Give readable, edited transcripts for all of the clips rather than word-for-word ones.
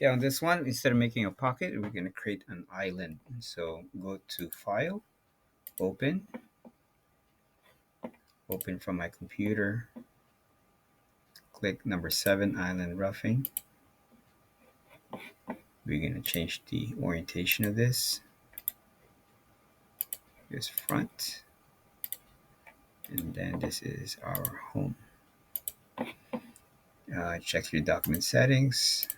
Okay, on this one, instead of making a pocket, we're going to create an island. So go to File, Open, Open from my computer, click number 7, Island Roughing. We're going to change the orientation of this. Here's front, and then this is our home. Check your document settings,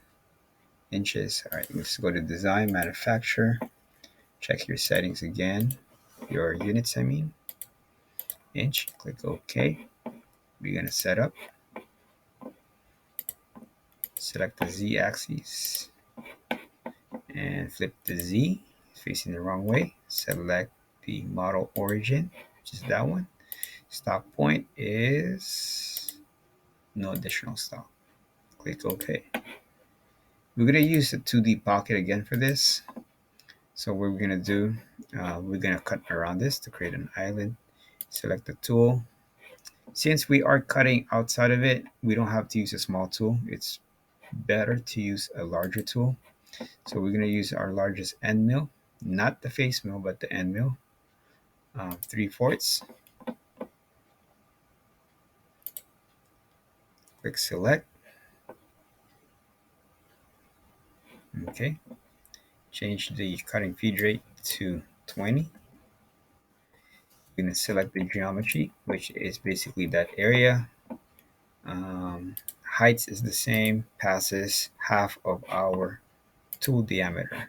inches. All right, let's go to Design, Manufacture. Check your settings again, your units, I mean, inch. Click OK. We're going to set up. Select the Z axis and flip the Z facing the wrong way. Select the model origin, which is that one. Stock point is no additional stock. Click OK. We're going to use the 2D pocket again for this. So what we're going to do, we're going to cut around this to create an island. Select the tool. Since we are cutting outside of it, we don't have to use a small tool. It's better to use a larger tool. So we're going to use our largest end mill, not the face mill, but the end mill, 3/4. Click select. Okay. Change the cutting feed rate to 20. We're going to select the geometry, which is basically that area. Heights is the same, passes half of our tool diameter.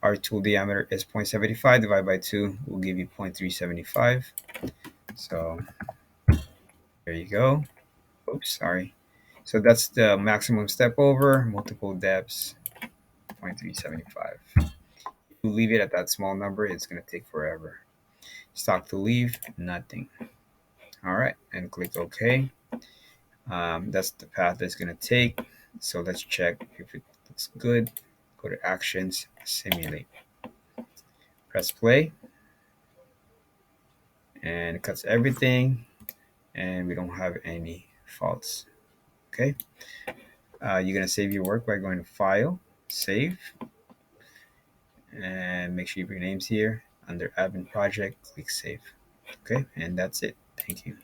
Our tool diameter is 0.75 divided by 2 will give you 0.375. So there you go. Oops, sorry. So that's the maximum step over, multiple depths, 0.375. If you leave it at that small number, it's going to take forever. Stock to leave, nothing. All right, and click OK. That's the path it's going to take. So let's check if it looks good. Go to Actions, Simulate. Press play, and it cuts everything, and we don't have any faults. Okay, you're going to save your work by going to File, Save, and make sure your name's here under Admin Project. Click Save. Okay, and that's it. Thank you.